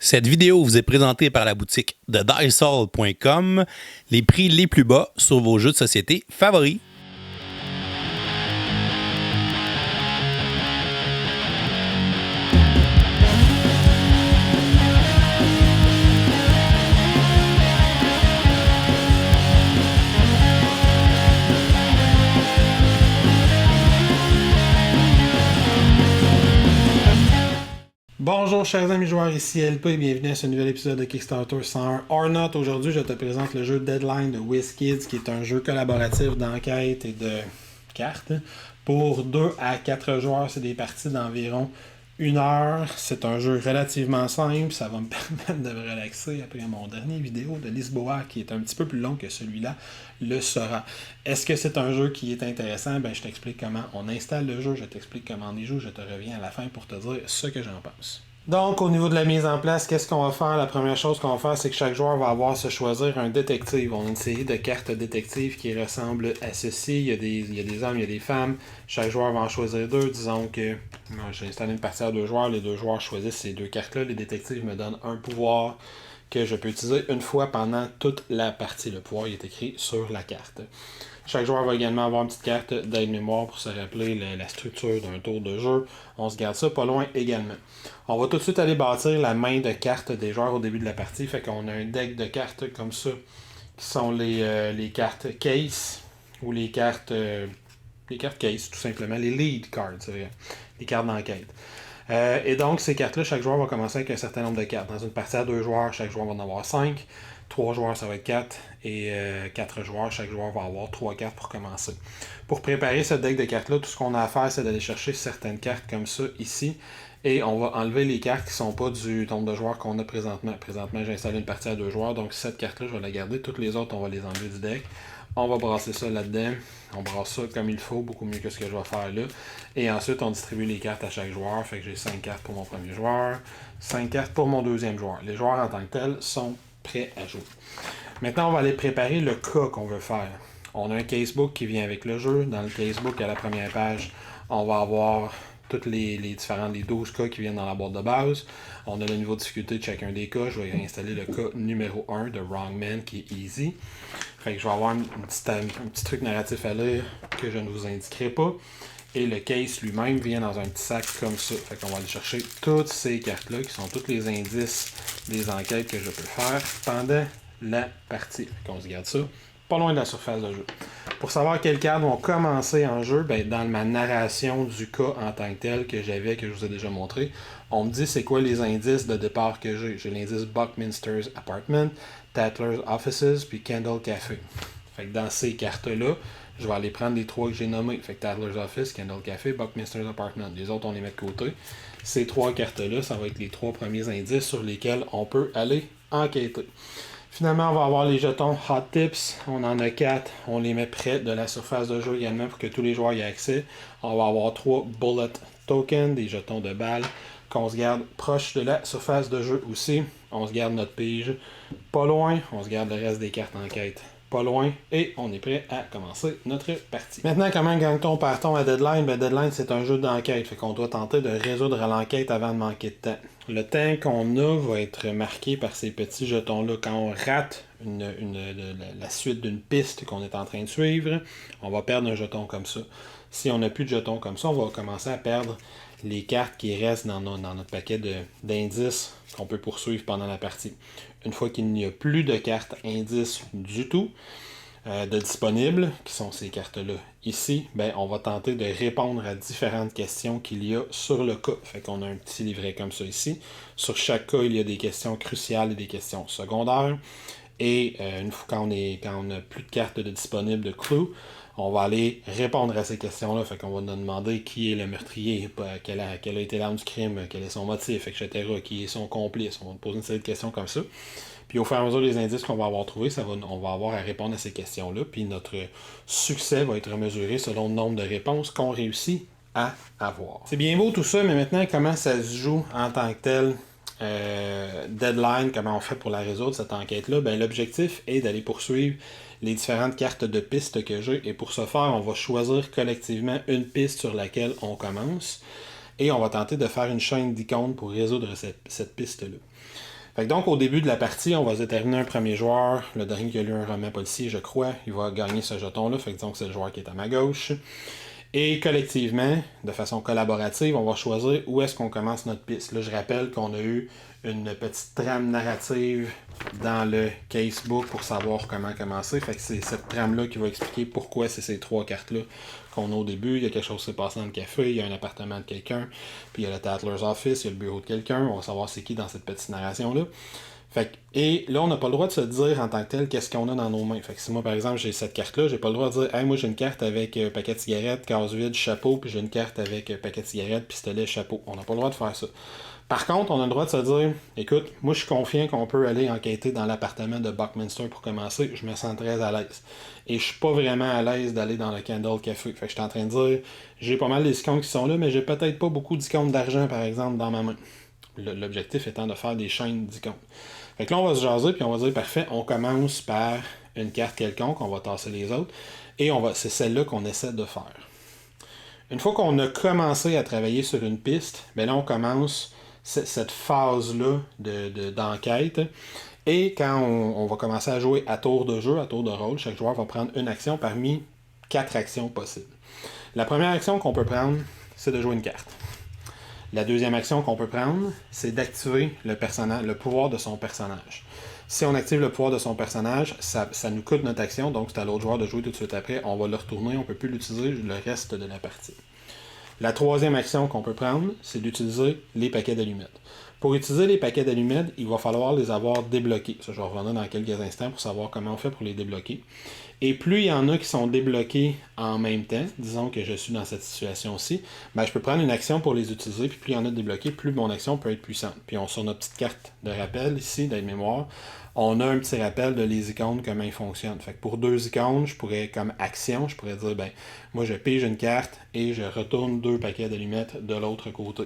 Cette vidéo vous est présentée par la boutique de Diceall.com, les prix les plus bas sur vos jeux de société favoris. Bonjour chers amis joueurs, ici LP et bienvenue à ce nouvel épisode de Kickstarter 101 or Not. Aujourd'hui, je te présente le jeu Deadline de WizKids, qui est un jeu collaboratif d'enquête et de cartes. Pour 2 à 4 joueurs, c'est des parties d'environ 1 heure. C'est un jeu relativement simple, ça va me permettre de me relaxer après mon dernier vidéo de Lisboa, qui est un petit peu plus long que celui-là, le sera. Est-ce que c'est un jeu qui est intéressant? Je t'explique comment on installe le jeu, je t'explique comment on y joue, je te reviens à la fin pour te dire ce que j'en pense. Donc, au niveau de la mise en place, qu'est-ce qu'on va faire? La première chose qu'on va faire, c'est que chaque joueur va avoir à se choisir un détective. On a une série de cartes détectives qui ressemblent à ceci. Il y a des hommes, il y a des femmes. Chaque joueur va en choisir 2. Disons que j'ai installé une partie à 2 joueurs. Les 2 joueurs choisissent ces 2 cartes-là. Les détectives me donnent un pouvoir que je peux utiliser une fois pendant toute la partie. Le pouvoir il est écrit sur la carte. Chaque joueur va également avoir une petite carte d'aide-mémoire pour se rappeler la structure d'un tour de jeu. On se garde ça pas loin également. On va tout de suite aller bâtir la main de cartes des joueurs au début de la partie. Fait qu'on a un deck de cartes comme ça, qui sont les cartes case, ou les cartes case, tout simplement, les lead cards, c'est vrai, les cartes d'enquête. Et donc, ces cartes-là, chaque joueur va commencer avec un certain nombre de cartes. Dans une partie à 2 joueurs, chaque joueur va en avoir 5. 3 joueurs, ça va être 4. Et 4 joueurs, chaque joueur va avoir 3 cartes pour commencer. Pour préparer ce deck de cartes-là, tout ce qu'on a à faire, c'est d'aller chercher certaines cartes comme ça, ici. Et on va enlever les cartes qui ne sont pas du nombre de joueurs qu'on a présentement. Présentement, j'ai installé une partie à 2 joueurs. Donc, cette carte-là, je vais la garder. Toutes les autres, on va les enlever du deck. On va brasser ça là-dedans. On brasse ça comme il faut, beaucoup mieux que ce que je vais faire là. Et ensuite, on distribue les cartes à chaque joueur. Fait que j'ai 5 cartes pour mon premier joueur, 5 cartes pour mon deuxième joueur. Les joueurs en tant que tels sont prêts à jouer. Maintenant, on va aller préparer le cas qu'on veut faire. On a un casebook qui vient avec le jeu. Dans le casebook, à la première page, on va avoir toutes les 12 cas qui viennent dans la boîte de base. On a le niveau de difficulté de chacun des cas. Je vais installer le cas numéro 1 de Wrong Man qui est Easy. Fait que je vais avoir un petit truc narratif à lire que je ne vous indiquerai pas. Et le case lui-même vient dans un petit sac comme ça. Fait qu'on va aller chercher toutes ces cartes-là qui sont tous les indices des enquêtes que je peux faire pendant la partie. Fait qu'on se garde ça pas loin de la surface de jeu. Pour savoir quelles cartes vont commencer en jeu, dans ma narration du cas en tant que tel que je vous ai déjà montré, on me dit c'est quoi les indices de départ que j'ai. J'ai l'indice Buckminster's Apartment, Tatler's Offices, puis Kendall Café. Fait que dans ces cartes-là, je vais aller prendre les 3 que j'ai nommés. Fait que Tatler's Office, Kendall Café, Buckminster's Apartment. Les autres, on les met de côté. Ces 3 cartes-là, ça va être les 3 premiers indices sur lesquels on peut aller enquêter. Finalement, on va avoir les jetons Hot Tips. On en a 4. On les met près de la surface de jeu également pour que tous les joueurs y aient accès. On va avoir 3 Bullet Tokens, des jetons de balles, qu'on se garde proche de la surface de jeu aussi. On se garde notre pige pas loin. On se garde le reste des cartes d'enquête pas loin. Et on est prêt à commencer notre partie. Maintenant, comment gagne-t-on partons à Deadline? Deadline, c'est un jeu d'enquête. Fait qu'on doit tenter de résoudre l'enquête avant de manquer de temps. Le temps qu'on a va être marqué par ces petits jetons-là. Quand on rate la suite d'une piste qu'on est en train de suivre, on va perdre un jeton comme ça. Si on n'a plus de jetons comme ça, on va commencer à perdre les cartes qui restent dans notre paquet d'indices qu'on peut poursuivre pendant la partie. Une fois qu'il n'y a plus de cartes indices du tout de disponibles, qui sont ces cartes-là ici, on va tenter de répondre à différentes questions qu'il y a sur le cas. Fait qu'on a un petit livret comme ça ici. Sur chaque cas, il y a des questions cruciales et des questions secondaires. Et une fois quand on n'a plus de cartes disponibles de clue, on va aller répondre à ces questions-là. Fait qu'on va nous demander qui est le meurtrier, quelle a été l'arme du crime, quel est son motif, etc., qui est son complice. On va poser une série de questions comme ça. Puis au fur et à mesure des indices qu'on va avoir trouvés, on va avoir à répondre à ces questions-là. Puis notre succès va être mesuré selon le nombre de réponses qu'on réussit à avoir. C'est bien beau tout ça, mais maintenant, comment ça se joue en tant que tel? Deadline, comment on fait pour la résoudre, cette enquête-là? L'objectif est d'aller poursuivre les différentes cartes de pistes que j'ai. Et pour ce faire, on va choisir collectivement une piste sur laquelle on commence. Et on va tenter de faire une chaîne d'icônes pour résoudre cette piste-là. Fait que donc, au début de la partie, on va déterminer un premier joueur. Le dernier qui a eu un remet policier, je crois, il va gagner ce jeton-là. Fait que donc, c'est le joueur qui est à ma gauche. Et collectivement, de façon collaborative, on va choisir où est-ce qu'on commence notre piste. Là, je rappelle qu'on a eu une petite trame narrative dans le casebook pour savoir comment commencer. Fait que c'est cette trame-là qui va expliquer pourquoi c'est ces 3 cartes-là qu'on a au début. Il y a quelque chose qui s'est passé dans le café, il y a un appartement de quelqu'un, puis il y a le Tattler's Office, il y a le bureau de quelqu'un. On va savoir c'est qui dans cette petite narration-là. Fait que, et là, on n'a pas le droit de se dire en tant que tel qu'est-ce qu'on a dans nos mains. Fait que si moi, par exemple, j'ai cette carte-là, j'ai pas le droit de dire hey, moi j'ai une carte avec paquet de cigarettes, case vide, chapeau, puis j'ai une carte avec paquet de cigarettes, pistolet, chapeau. On n'a pas le droit de faire ça. Par contre, on a le droit de se dire écoute, moi je suis confiant qu'on peut aller enquêter dans l'appartement de Buckminster pour commencer, je me sens très à l'aise. Et je suis pas vraiment à l'aise d'aller dans le Candle Café. Fait que je suis en train de dire j'ai pas mal des icônes qui sont là, mais j'ai peut-être pas beaucoup d'icônes d'argent, par exemple, dans ma main. L'objectif étant de faire des chaînes d'icônes. Fait que là, on va se jaser, puis on va dire, parfait, on commence par une carte quelconque, on va tasser les autres, et c'est celle-là qu'on essaie de faire. Une fois qu'on a commencé à travailler sur une piste, bien là, on commence cette phase-là d'enquête, et quand on va commencer à jouer à tour de jeu, à tour de rôle, chaque joueur va prendre une action parmi 4 actions possibles. La première action qu'on peut prendre, c'est de jouer une carte. La deuxième action qu'on peut prendre, c'est d'activer le pouvoir de son personnage. Si on active le pouvoir de son personnage, ça nous coûte notre action, donc c'est à l'autre joueur de jouer tout de suite après. On va le retourner, on ne peut plus l'utiliser le reste de la partie. La troisième action qu'on peut prendre, c'est d'utiliser les paquets d'allumettes. Pour utiliser les paquets d'allumettes, il va falloir les avoir débloqués. Ça, je vais revenir dans quelques instants pour savoir comment on fait pour les débloquer. Et plus il y en a qui sont débloqués en même temps, disons que je suis dans cette situation-ci, ben je peux prendre une action pour les utiliser, puis plus il y en a débloqués, plus mon action peut être puissante. Puis sur notre petite carte de rappel ici, d'aide-mémoire, on a un petit rappel de les icônes, comment ils fonctionnent. Fait que pour 2 icônes, je pourrais, comme action, je pourrais dire, ben moi je pige une carte et je retourne 2 paquets d'allumettes de l'autre côté.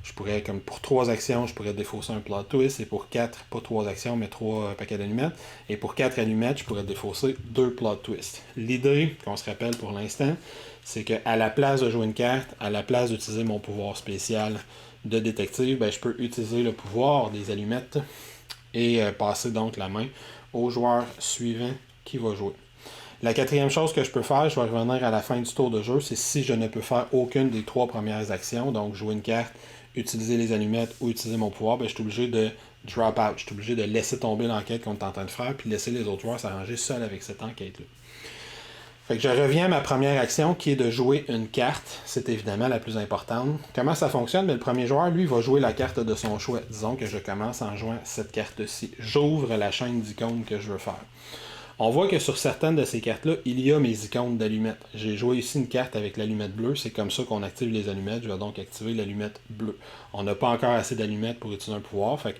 Je pourrais, comme pour 3 actions, je pourrais défausser un plot twist, et pour 4, pas 3 actions, mais 3 paquets d'allumettes, et pour 4 allumettes, je pourrais défausser 2 plot twists. L'idée, qu'on se rappelle pour l'instant, c'est qu'à la place de jouer une carte, à la place d'utiliser mon pouvoir spécial de détective, ben, je peux utiliser le pouvoir des allumettes et passer donc la main au joueur suivant qui va jouer. La quatrième chose que je peux faire, je vais revenir à la fin du tour de jeu, c'est si je ne peux faire aucune des 3 premières actions, donc jouer une carte, utiliser les allumettes ou utiliser mon pouvoir, ben, je suis obligé de drop out. Je suis obligé de laisser tomber l'enquête qu'on est en train de faire, puis laisser les autres joueurs s'arranger seuls avec cette enquête-là. Fait que je reviens à ma première action qui est de jouer une carte. C'est évidemment la plus importante. Comment ça fonctionne? Mais le premier joueur, lui, va jouer la carte de son choix. Disons que je commence en jouant cette carte-ci. J'ouvre la chaîne d'icônes que je veux faire. On voit que sur certaines de ces cartes-là, il y a mes icônes d'allumettes. J'ai joué ici une carte avec l'allumette bleue, c'est comme ça qu'on active les allumettes. Je vais donc activer l'allumette bleue. On n'a pas encore assez d'allumettes pour utiliser un pouvoir, fait que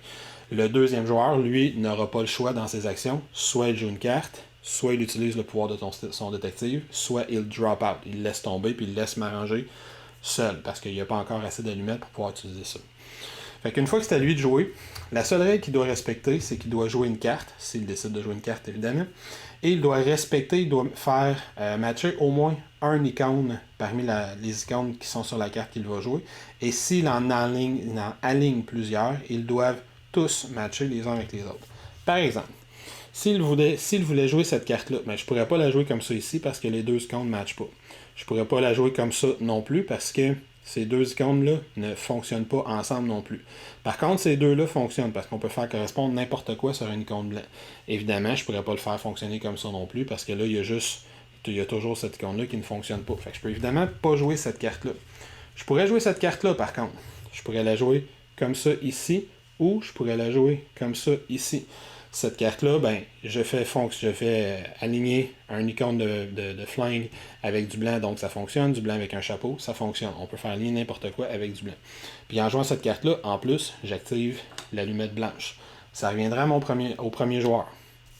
le deuxième joueur, lui, n'aura pas le choix dans ses actions. Soit il joue une carte, soit il utilise le pouvoir de son détective, soit il drop out. Il laisse tomber, puis il laisse m'arranger seul, parce qu'il n'y a pas encore assez d'allumettes pour pouvoir utiliser ça. Fait qu'une fois que c'est à lui de jouer, la seule règle qu'il doit respecter, c'est qu'il doit jouer une carte, s'il décide de jouer une carte évidemment, et il doit faire matcher au moins un icône parmi les icônes qui sont sur la carte qu'il va jouer, et s'il en aligne plusieurs, ils doivent tous matcher les uns avec les autres. Par exemple, s'il voulait jouer cette carte-là, ben, je ne pourrais pas la jouer comme ça ici parce que les 2 icônes ne matchent pas. Je ne pourrais pas la jouer comme ça non plus parce que ces 2 icônes-là ne fonctionnent pas ensemble non plus. Par contre, ces 2-là fonctionnent parce qu'on peut faire correspondre n'importe quoi sur une icône blanc. Évidemment, je ne pourrais pas le faire fonctionner comme ça non plus parce que là, il y a toujours cette icône-là qui ne fonctionne pas. Fait que je peux évidemment pas jouer cette carte-là. Je pourrais jouer cette carte-là par contre. Je pourrais la jouer comme ça ici ou je pourrais la jouer comme ça ici. Cette carte-là, ben, je fais aligner un icône de flingue avec du blanc, donc ça fonctionne. Du blanc avec un chapeau, ça fonctionne. On peut faire aligner n'importe quoi avec du blanc. Puis en jouant cette carte-là, en plus, j'active l'allumette blanche. Ça reviendra au premier joueur.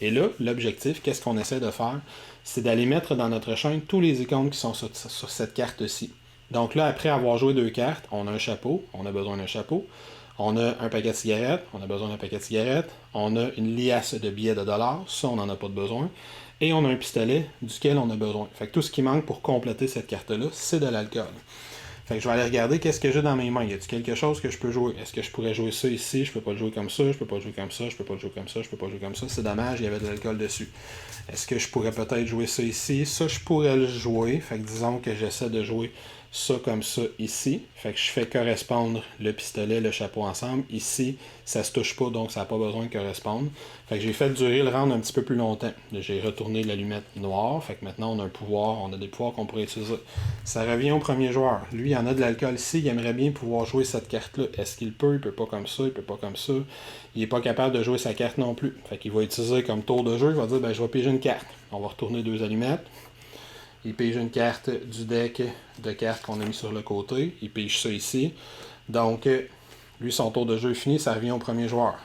Et là, l'objectif, qu'est-ce qu'on essaie de faire? C'est d'aller mettre dans notre chaîne tous les icônes qui sont sur cette carte-ci. Donc là, après avoir joué 2 cartes, on a un chapeau, on a besoin d'un chapeau. On a un paquet de cigarettes, on a besoin d'un paquet de cigarettes. On a une liasse de billets de dollars, ça on n'en a pas de besoin. Et on a un pistolet duquel on a besoin. Fait que tout ce qui manque pour compléter cette carte-là, c'est de l'alcool. Fait que je vais aller regarder qu'est-ce que j'ai dans mes mains. Y a-t-il quelque chose que je peux jouer? Est-ce que je pourrais jouer ça ici? Je peux pas le jouer comme ça, je peux pas le jouer comme ça, je peux pas le jouer comme ça, je peux pas le jouer comme ça. C'est dommage, il y avait de l'alcool dessus. Est-ce que je pourrais peut-être jouer ça ici? Ça, je pourrais le jouer. Fait que disons que j'essaie de jouer ça comme ça ici. Fait que je fais correspondre le pistolet, le chapeau ensemble. Ici, ça se touche pas, donc ça n'a pas besoin de correspondre. Fait que j'ai fait durer le round un petit peu plus longtemps. J'ai retourné l'allumette noire. Fait que maintenant, on a un pouvoir, on a des pouvoirs qu'on pourrait utiliser. Ça revient au premier joueur. Lui, il en a de l'alcool ici. Il aimerait bien pouvoir jouer cette carte-là. Est-ce qu'il peut? Il peut pas comme ça, il peut pas comme ça. Il est pas capable de jouer sa carte non plus. Fait qu'il va utiliser comme tour de jeu. Il va dire, ben, je vais piger une carte. On va retourner 2 allumettes. Il pige une carte du deck de cartes qu'on a mis sur le côté. Il pige ça ici. Donc, lui, son tour de jeu est fini. Ça revient au premier joueur.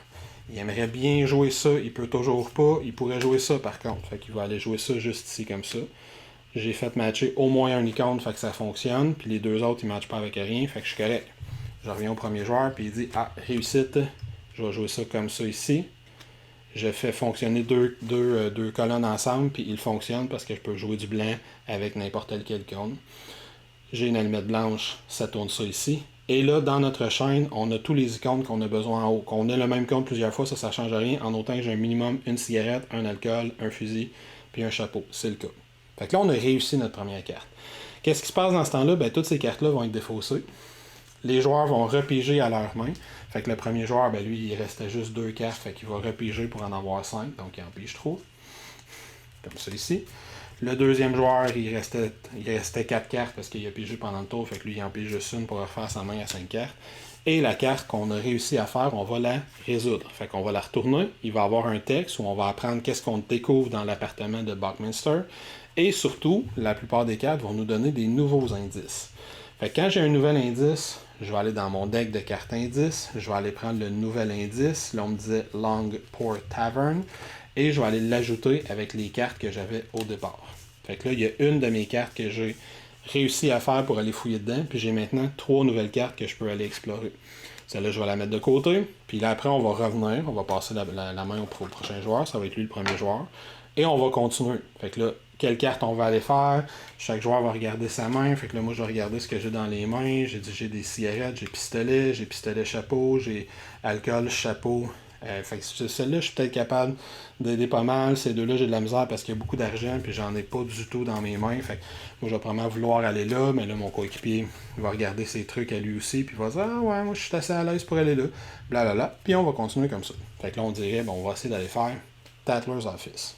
Il aimerait bien jouer ça. Il peut toujours pas. Il pourrait jouer ça, par contre. Fait qu'il va aller jouer ça juste ici, comme ça. J'ai fait matcher au moins un icône, fait que ça fonctionne. Puis les deux autres, ils ne matchent pas avec rien. Fait que je suis correct. Je reviens au premier joueur. Puis il dit, ah, réussite. Je vais jouer ça comme ça ici. Je fais fonctionner deux colonnes ensemble, puis il fonctionne parce que je peux jouer du blanc avec n'importe quelle icône. J'ai une allumette blanche, ça tourne ça ici. Et là, dans notre chaîne, on a tous les icônes qu'on a besoin en haut. Qu'on ait le même icône plusieurs fois, ça ne change rien, en autant que j'ai un minimum une cigarette, un alcool, un fusil, puis un chapeau. C'est le cas. Fait que là, on a réussi notre première carte. Qu'est-ce qui se passe dans ce temps-là? Ben, toutes ces cartes-là vont être défaussées. Les joueurs vont repiger à leur main. Fait que le premier joueur, ben lui, il restait juste 2 cartes. Fait qu'il va repiger pour en avoir 5. Donc, il en pige 3. Comme ça ici. Le deuxième joueur, il restait 4 cartes parce qu'il a pigé pendant le tour. Fait que lui, il en pige juste une pour refaire sa main à 5 cartes. Et la carte qu'on a réussi à faire, on va la résoudre. Fait qu'on va la retourner. Il va y avoir un texte où on va apprendre qu'est-ce qu'on découvre dans l'appartement de Buckminster. Et surtout, la plupart des cartes vont nous donner des nouveaux indices. Fait que quand j'ai un nouvel indice, je vais aller dans mon deck de cartes indices, je vais aller prendre le nouvel indice, là on me disait Longport Tavern, et je vais aller l'ajouter avec les cartes que j'avais au départ. Fait que là, il y a une de mes cartes que j'ai réussi à faire pour aller fouiller dedans, puis j'ai maintenant 3 nouvelles cartes que je peux aller explorer. Celle-là, je vais la mettre de côté, puis là après, on va revenir, on va passer la main au prochain joueur, ça va être lui le premier joueur, et on va continuer. Fait que là, quelle carte on va aller faire. Chaque joueur va regarder sa main. Fait que là, moi, je vais regarder ce que j'ai dans les mains. J'ai des cigarettes, j'ai pistolet chapeau, j'ai alcool, chapeau. Fait que celle-là, je suis peut-être capable d'aider pas mal. Ces deux-là, j'ai de la misère parce qu'il y a beaucoup d'argent puis j'en ai pas du tout dans mes mains. Fait que moi, je vais probablement vouloir aller là, mais là, mon coéquipier va regarder ses trucs à lui aussi puis il va dire « Ah ouais, moi, je suis assez à l'aise pour aller là. » Blablabla. Puis on va continuer comme ça. Fait que là, on dirait, bon, on va essayer d'aller faire Tatler's Office.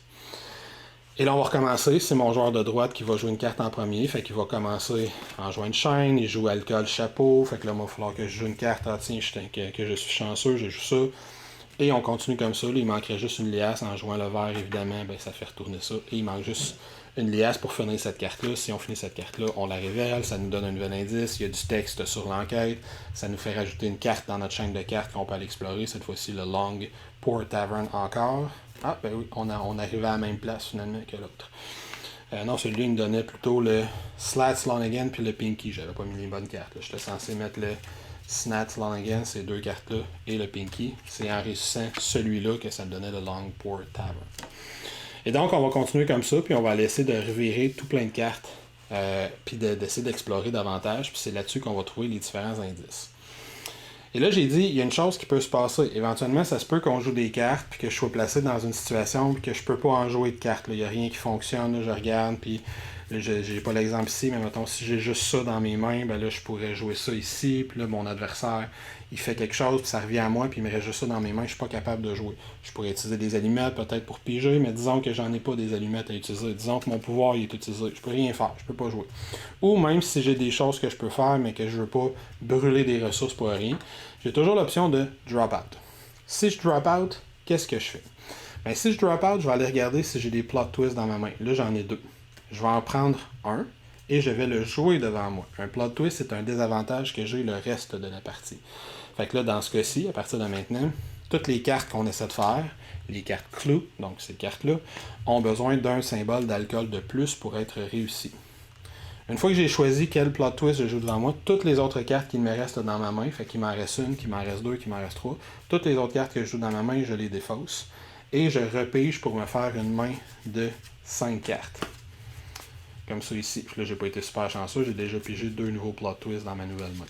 Et là, on va recommencer. C'est mon joueur de droite qui va jouer une carte en premier. Fait qu'il va commencer en jouant une chaîne. Il joue alcool, chapeau. Fait que là, il va falloir que je joue une carte. Ah, tiens, que je suis chanceux, je joue ça. Et on continue comme ça. Là, il manquerait juste une liasse. En jouant le vert, évidemment, ben, ça fait retourner ça. Et il manque juste une liasse pour finir cette carte-là. Si on finit cette carte-là, on la révèle. Ça nous donne un nouvel indice. Il y a du texte sur l'enquête. Ça nous fait rajouter une carte dans notre chaîne de cartes qu'on peut aller explorer. Cette fois-ci, le Longport Tavern encore. Ah, ben oui, on arrivait à la même place finalement que l'autre. Non, celui-là, il me donnait plutôt le Slats Lonigan puis le Pinky. J'avais pas mis les bonnes cartes. J'étais censé mettre le Snats Lonigan, ces deux cartes-là, et le Pinky. C'est en réussissant celui-là que ça me donnait le Longport Tavern. Et donc, on va continuer comme ça, puis on va essayer de revirer tout plein de cartes, puis d'essayer d'explorer davantage. Puis c'est là-dessus qu'on va trouver les différents indices. Et là, j'ai dit, il y a une chose qui peut se passer. Éventuellement, ça se peut qu'on joue des cartes, puis que je sois placé dans une situation, puis que je peux pas en jouer de cartes. Il n'y a rien qui fonctionne, là, je regarde, puis j'ai pas l'exemple ici, mais mettons, si j'ai juste ça dans mes mains, ben là, je pourrais jouer ça ici, puis là, mon adversaire, il fait quelque chose, puis ça revient à moi, puis il me reste juste ça dans mes mains, je suis pas capable de jouer. Je pourrais utiliser des allumettes, peut-être pour piger, mais disons que j'en ai pas des allumettes à utiliser. Disons que mon pouvoir, il est utilisé. Je peux rien faire, je peux pas jouer. Ou même si j'ai des choses que je peux faire, mais que je veux pas brûler des ressources pour rien, j'ai toujours l'option de drop out. Si je drop out, qu'est-ce que je fais? Ben, si je drop out, je vais aller regarder si j'ai des plot twists dans ma main. Là, j'en ai 2. Je vais en prendre un et je vais le jouer devant moi. Un plot twist, c'est un désavantage que j'ai le reste de la partie. Fait que là, dans ce cas-ci, à partir de maintenant, toutes les cartes qu'on essaie de faire, les cartes clous, donc ces cartes-là, ont besoin d'un symbole d'alcool de plus pour être réussi. Une fois que j'ai choisi quel plot twist je joue devant moi, toutes les autres cartes qui me restent dans ma main, fait qu'il m'en reste une, qu'il m'en reste 2, qu'il m'en reste 3, toutes les autres cartes que je joue dans ma main, je les défausse. Et je repige pour me faire une main de 5 cartes. comme ça ici. Puis là, j'ai pas été super chanceux, j'ai déjà pigé 2 nouveaux plot twists dans ma nouvelle main.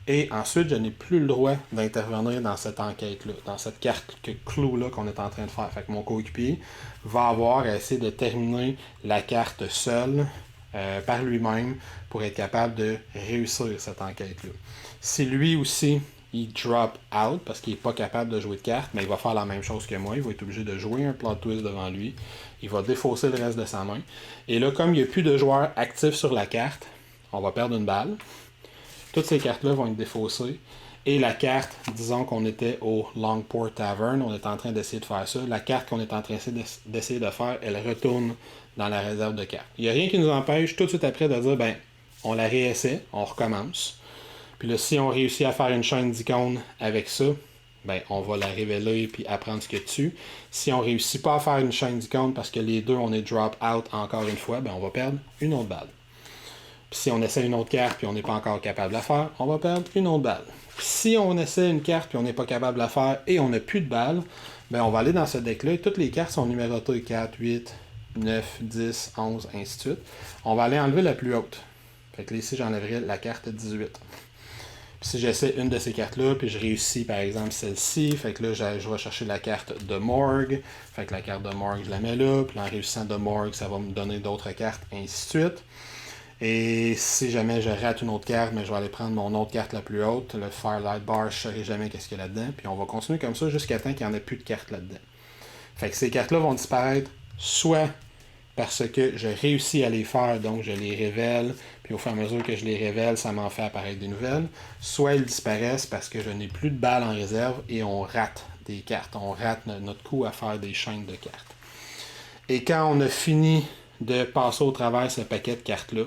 Et ensuite, je n'ai plus le droit d'intervenir dans cette enquête-là, dans cette carte clou-là qu'on est en train de faire. Fait que mon coéquipier va avoir à essayer de terminer la carte seul par lui-même pour être capable de réussir cette enquête-là. Si lui aussi, il drop out parce qu'il n'est pas capable de jouer de carte, mais il va faire la même chose que moi. Il va être obligé de jouer un plot twist devant lui. Il va défausser le reste de sa main. Et là, comme il n'y a plus de joueurs actifs sur la carte, on va perdre une balle. Toutes ces cartes-là vont être défaussées. Et la carte, disons qu'on était au Longport Tavern, on est en train d'essayer de faire ça. La carte qu'on est en train d'essayer de faire, elle retourne dans la réserve de cartes. Il n'y a rien qui nous empêche tout de suite après de dire, ben, on la réessaie, on recommence. Puis là, si on réussit à faire une chaîne d'icônes avec ça, ben, on va la révéler puis apprendre ce qu'il y a dessus. Si on ne réussit pas à faire une chaîne d'icônes parce que les deux, on est drop out encore une fois, ben, on va perdre une autre balle. Puis si on essaie une autre carte puis on n'est pas encore capable de la faire, on va perdre une autre balle. Puis si on essaie une carte puis on n'est pas capable de la faire et on n'a plus de balles, ben on va aller dans ce deck-là et toutes les cartes sont numérotées 4, 8, 9, 10, 11, ainsi de suite. On va aller enlever la plus haute. Fait que là, ici, j'enlèverai la carte 18. Puis si j'essaie une de ces cartes-là, puis je réussis par exemple celle-ci, fait que là, je vais chercher la carte de Morgue. Fait que la carte de Morgue, je la mets là. Puis en réussissant de Morgue, ça va me donner d'autres cartes, ainsi de suite. Et si jamais je rate une autre carte, mais je vais aller prendre mon autre carte la plus haute, le Firelight Bar, je ne saurai jamais qu'est-ce qu'il y a là-dedans. Puis on va continuer comme ça jusqu'à temps qu'il n'y en ait plus de cartes là-dedans. Fait que ces cartes-là vont disparaître soit parce que je réussis à les faire, donc je les révèle, puis au fur et à mesure que je les révèle, ça m'en fait apparaître des nouvelles, soit ils disparaissent parce que je n'ai plus de balles en réserve et on rate des cartes. On rate notre coup à faire des chaînes de cartes. Et quand on a fini de passer au travers ce paquet de cartes-là,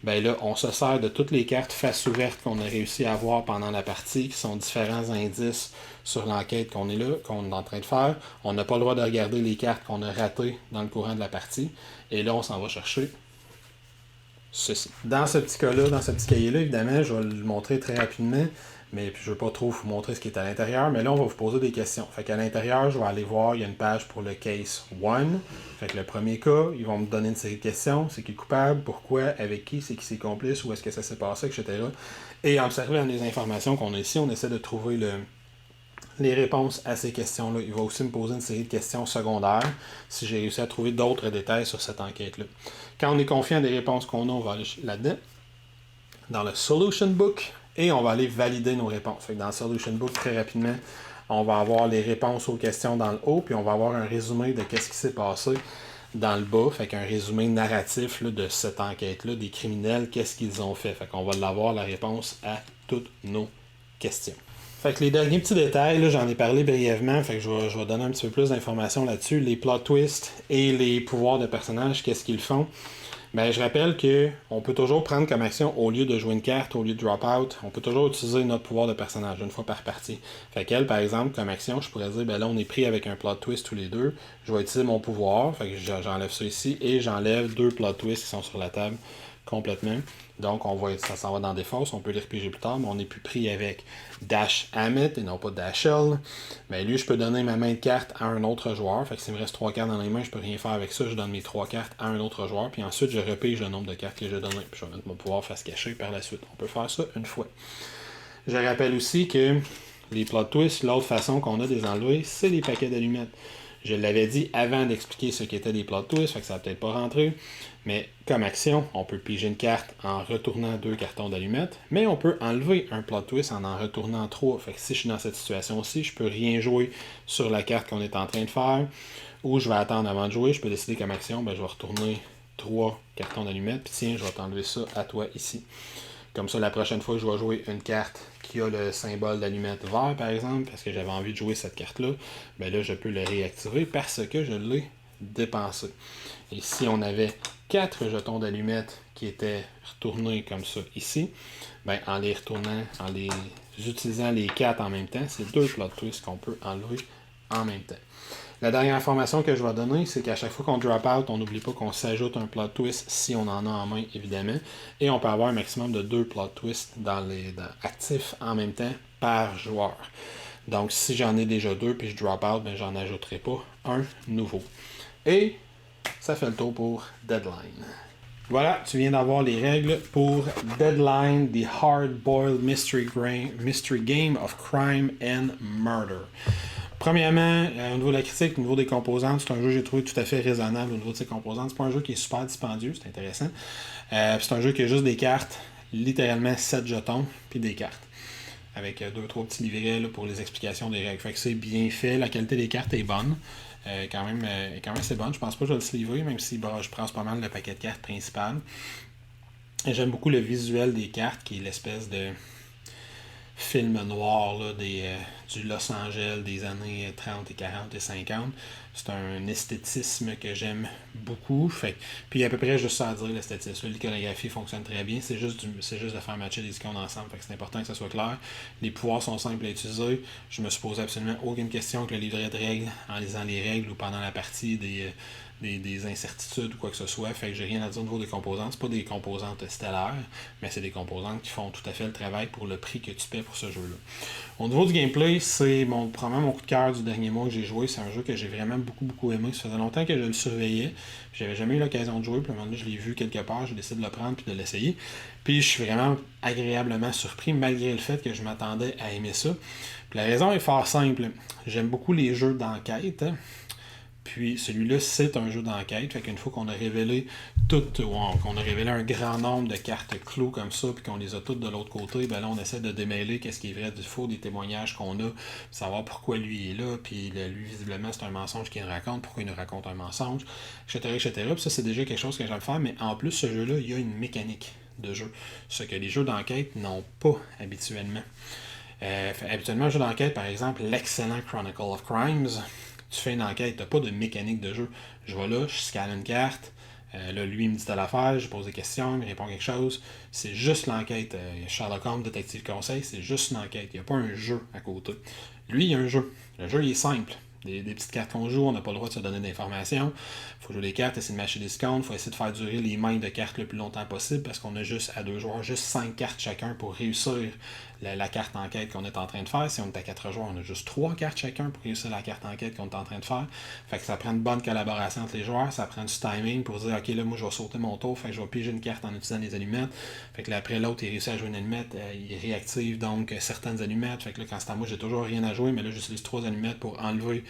ben là, on se sert de toutes les cartes face ouverte qu'on a réussi à avoir pendant la partie, qui sont différents indices sur l'enquête qu'on est là, qu'on est en train de faire. On n'a pas le droit de regarder les cartes qu'on a ratées dans le courant de la partie. Et là, on s'en va chercher ceci. Dans ce petit cas-là, dans ce petit cahier-là, évidemment, je vais le montrer très rapidement, mais je ne veux pas trop vous montrer ce qui est à l'intérieur, mais là, on va vous poser des questions. Fait qu'à l'intérieur, je vais aller voir, il y a une page pour le case 1. Fait que le premier cas, ils vont me donner une série de questions. C'est qui est coupable, pourquoi, avec qui, c'est qui c'est complice, où est-ce que ça s'est passé, etc. Et en observant les informations qu'on a ici, on essaie de trouver les réponses à ces questions-là. Il va aussi me poser une série de questions secondaires si j'ai réussi à trouver d'autres détails sur cette enquête-là. Quand on est confiant des réponses qu'on a, on va aller là-dedans, dans le Solution Book, et on va aller valider nos réponses. Fait que dans le Solution Book, très rapidement, on va avoir les réponses aux questions dans le haut, puis on va avoir un résumé de qu'est-ce qui s'est passé dans le bas. Fait qu'un résumé narratif là, de cette enquête-là, des criminels, qu'est-ce qu'ils ont fait. Fait qu'on va l'avoir la réponse à toutes nos questions. Fait que les derniers petits détails, là, j'en ai parlé brièvement, fait que je vais donner un petit peu plus d'informations là-dessus. Les plot twists et les pouvoirs de personnages, qu'est-ce qu'ils font? Ben, je rappelle qu'on peut toujours prendre comme action, au lieu de jouer une carte, au lieu de drop out, on peut toujours utiliser notre pouvoir de personnage une fois par partie. Fait qu'elle, par exemple, comme action, je pourrais dire, ben là, on est pris avec un plot twist tous les deux. Je vais utiliser mon pouvoir, fait que j'enlève ça ici, et j'enlève 2 plot twists qui sont sur la table complètement. Donc, ça s'en va dans des fosses, on peut les repiger plus tard, mais on n'est plus pris avec Dash Hammett et non pas Dashell. Mais lui, je peux donner ma main de carte à un autre joueur. Fait que s'il me reste 3 cartes dans les mains, je peux rien faire avec ça. Je donne mes 3 cartes à un autre joueur. Puis ensuite, je repige le nombre de cartes que j'ai donné. Puis je vais mettre mon pouvoir face cachée par la suite. On peut faire ça une fois. Je rappelle aussi que les plot twists, l'autre façon qu'on a de les enlever, c'est les paquets d'allumettes. Je l'avais dit avant d'expliquer ce qu'étaient les plot twists, fait que ça n'a peut-être pas rentré. Mais comme action, on peut piger une carte en retournant 2 cartons d'allumettes, mais on peut enlever un plot twist en retournant 3. Fait que si je suis dans cette situation-ci, je peux rien jouer sur la carte qu'on est en train de faire, ou je vais attendre avant de jouer, je peux décider comme action, ben, je vais retourner 3 cartons d'allumettes, puis tiens, je vais t'enlever ça à toi ici. Comme ça, la prochaine fois que je vais jouer une carte qui a le symbole d'allumette vert, par exemple, parce que j'avais envie de jouer cette carte-là, ben là, je peux le réactiver parce que je l'ai dépensé. Et si on avait 4 jetons d'allumettes qui étaient retournés comme ça ici, ben en les retournant, en les utilisant les 4 en même temps, c'est 2 plot twists qu'on peut enlever en même temps. La dernière information que je vais donner, c'est qu'à chaque fois qu'on drop out, on n'oublie pas qu'on s'ajoute un plot twist si on en a en main, évidemment. Et on peut avoir un maximum de 2 plot twists actifs en même temps par joueur. Donc si j'en ai déjà 2 puis je drop out, ben, j'en ajouterai pas un nouveau. Et ça fait le tour pour Deadline. Voilà, tu viens d'avoir les règles pour Deadline, The Hard-Boiled Mystery Game of Crime and Murder. Premièrement, au niveau de la critique, au niveau des composantes, c'est un jeu que j'ai trouvé tout à fait raisonnable au niveau de ses composantes. C'est pas un jeu qui est super dispendieux, c'est intéressant. C'est un jeu qui a juste des cartes, littéralement 7 jetons, puis des cartes. Avec 2-3 petits livrets là, pour les explications des règles. Fait que c'est bien fait, la qualité des cartes est bonne. Quand même c'est bonne. Je pense pas que je vais le sliver, même si je prends pas mal le paquet de cartes principal. Et j'aime beaucoup le visuel des cartes, qui est l'espèce de film noir là, du Los Angeles des années 30 et 40 et 50. C'est un esthétisme que j'aime beaucoup. Puis à peu près juste ça à dire, l'esthétisme. L'iconographie fonctionne très bien. C'est juste de faire matcher les icônes ensemble. Fait que c'est important que ça soit clair. Les pouvoirs sont simples à utiliser. Je me suis posé absolument aucune question avec le livret de règles en lisant les règles ou pendant la partie des incertitudes ou quoi que ce soit. Fait que j'ai rien à dire au niveau des composantes. C'est pas des composantes stellaires, mais c'est des composantes qui font tout à fait le travail pour le prix que tu paies pour ce jeu-là. Au niveau du gameplay, c'est probablement mon coup de cœur du dernier mois que j'ai joué. C'est un jeu que j'ai vraiment beaucoup aimé. Ça faisait longtemps que je le surveillais. J'avais jamais eu l'occasion de jouer. Puis à un moment donné, je l'ai vu quelque part. J'ai décidé de le prendre puis de l'essayer. Puis je suis vraiment agréablement surpris, malgré le fait que je m'attendais à aimer ça. Puis la raison est fort simple. J'aime beaucoup les jeux d'enquête. Puis celui-là, c'est un jeu d'enquête. Fait qu'une fois qu'on a révélé qu'on a révélé un grand nombre de cartes clous comme ça, puis qu'on les a toutes de l'autre côté, ben là, on essaie de démêler qu'est-ce qui est vrai du faux, des témoignages qu'on a, savoir pourquoi lui est là, puis lui, visiblement, c'est un mensonge qu'il nous raconte, pourquoi il nous raconte un mensonge, etc. Puis ça, c'est déjà quelque chose que j'aime faire, mais en plus, ce jeu-là, il y a une mécanique de jeu. Ce que les jeux d'enquête n'ont pas habituellement. Habituellement, un jeu d'enquête, par exemple, l'excellent Chronicle of Crimes, tu fais une enquête, tu n'as pas de mécanique de jeu. Je vais là, je scanne une carte, là, lui, il me dit telle affaire, je pose des questions, il me répond quelque chose. C'est juste l'enquête. Sherlock Holmes, détective conseil, c'est juste une enquête. Il n'y a pas un jeu à côté. Lui, il y a un jeu. Le jeu, il est simple. Des petites cartes qu'on joue, on n'a pas le droit de se donner d'informations. Il faut jouer des cartes, essayer de matcher des secondes, il faut essayer de faire durer les mains de cartes le plus longtemps possible parce qu'on a juste, à 2 joueurs, juste 5 cartes chacun pour réussir la carte enquête qu'on est en train de faire. Si on est à 4 joueurs, on a juste 3 cartes chacun pour réussir la carte enquête qu'on est en train de faire. Fait que ça prend une bonne collaboration entre les joueurs, ça prend du timing pour dire ok, là, moi je vais sauter mon tour, fait que je vais piger une carte en utilisant les allumettes. Fait que là, après l'autre, il réussit à jouer une allumette, il réactive donc certaines allumettes. Fait que là, quand c'est à moi, j'ai toujours rien à jouer, mais là, j'utilise 3 allumettes pour enlever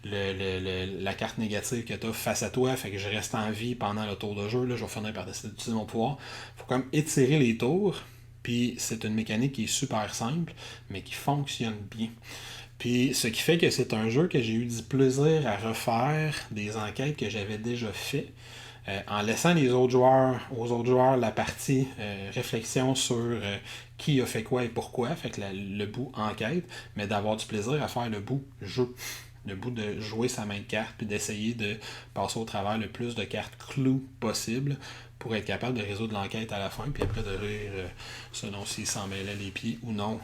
la carte négative que tu as face à toi, fait que je reste en vie pendant le tour de jeu. Là, je vais finir par décider d'utiliser mon pouvoir. Faut quand même étirer les tours, puis c'est une mécanique qui est super simple, mais qui fonctionne bien. Puis ce qui fait que c'est un jeu que j'ai eu du plaisir à refaire des enquêtes que j'avais déjà fait. En laissant aux autres joueurs la partie réflexion sur qui a fait quoi et pourquoi, fait que le bout enquête, mais d'avoir du plaisir à faire le bout jeu. Le bout de jouer sa main de carte puis d'essayer de passer au travers le plus de cartes clous possible pour être capable de résoudre l'enquête à la fin, puis après de rire selon s'il s'en mêlait les pieds ou non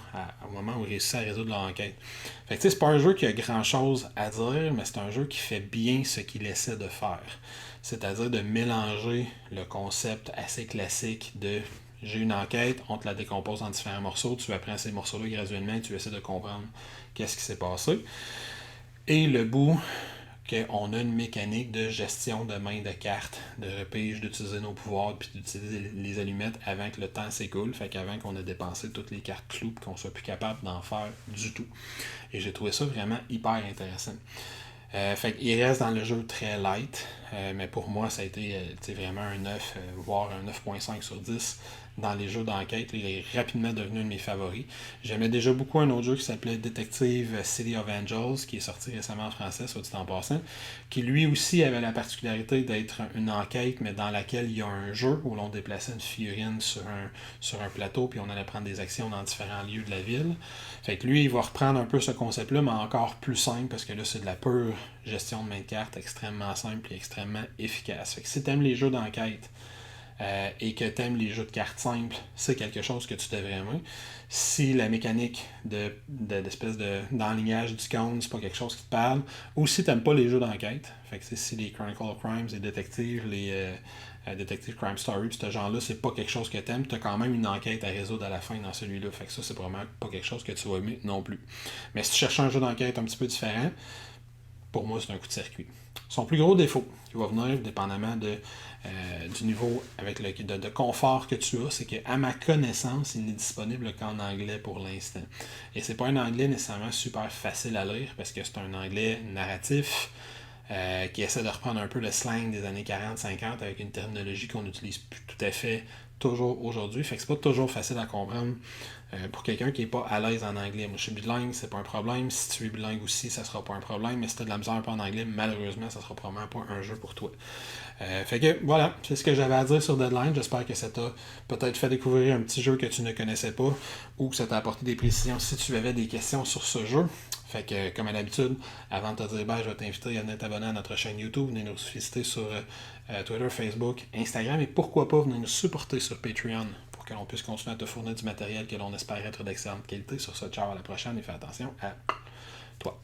au moment où il réussit à résoudre l'enquête. Fait que c'est pas un jeu qui a grand chose à dire, mais c'est un jeu qui fait bien ce qu'il essaie de faire. C'est-à-dire de mélanger le concept assez classique de j'ai une enquête, on te la décompose en différents morceaux, tu apprends ces morceaux-là graduellement et tu essaies de comprendre qu'est-ce qui s'est passé. Et le bout qu'on a une mécanique de gestion de main de cartes, de repige, d'utiliser nos pouvoirs, puis d'utiliser les allumettes avant que le temps s'écoule, fait qu'avant qu'on ait dépensé toutes les cartes clous, qu'on soit plus capable d'en faire du tout. Et j'ai trouvé ça vraiment hyper intéressant. Fait qu'il reste dans le jeu très light, mais pour moi ça a été vraiment un 9, voire un 9.5 sur 10 dans les jeux d'enquête. Il est rapidement devenu un de mes favoris. J'aimais déjà beaucoup un autre jeu qui s'appelait Detective City of Angels, qui est sorti récemment en français, soit dit en passant, qui lui aussi avait la particularité d'être une enquête, mais dans laquelle il y a un jeu où l'on déplaçait une figurine sur un plateau, puis on allait prendre des actions dans différents lieux de la ville. Fait que lui, il va reprendre un peu ce concept-là, mais encore plus simple, parce que là, c'est de la pure gestion de main de carte extrêmement simple et extrêmement efficace. Fait que si t'aimes les jeux d'enquête, et que tu aimes les jeux de cartes simples, c'est quelque chose que tu devrais aimer. Si la mécanique d'espèce d'enlignage d'icônes, c'est pas quelque chose qui te parle, ou si tu n'aimes pas les jeux d'enquête, fait que si les Chronicle of Crimes, les détectives, les Detective Crime Story, ce genre-là, c'est pas quelque chose que tu aimes, tu as quand même une enquête à résoudre à la fin dans celui-là. Fait que ça, c'est vraiment pas quelque chose que tu vas aimer non plus. Mais si tu cherches un jeu d'enquête un petit peu différent, pour moi, c'est un coup de circuit. Son plus gros défaut, qui va venir dépendamment du niveau de confort que tu as, c'est qu'à ma connaissance, il n'est disponible qu'en anglais pour l'instant. Et c'est pas un anglais nécessairement super facile à lire parce que c'est un anglais narratif qui essaie de reprendre un peu le slang des années 40-50 avec une terminologie qu'on n'utilise plus tout à fait toujours aujourd'hui. Fait que c'est pas toujours facile à comprendre pour quelqu'un qui n'est pas à l'aise en anglais. Moi, je suis bilingue, c'est pas un problème. Si tu es bilingue aussi, ça sera pas un problème. Mais si tu as de la misère un peu en anglais, malheureusement, ça sera probablement pas un jeu pour toi. Fait que voilà, c'est ce que j'avais à dire sur Deadline. J'espère que ça t'a peut-être fait découvrir un petit jeu que tu ne connaissais pas ou que ça t'a apporté des précisions si tu avais des questions sur ce jeu. Fait que, comme à l'habitude, avant de te dire bye, je vais t'inviter à venir t'abonner à notre chaîne YouTube, venir nous visiter sur Twitter, Facebook, Instagram et pourquoi pas venir nous supporter sur Patreon pour que l'on puisse continuer à te fournir du matériel que l'on espère être d'excellente qualité. Sur ce, ciao, à la prochaine et fais attention à toi.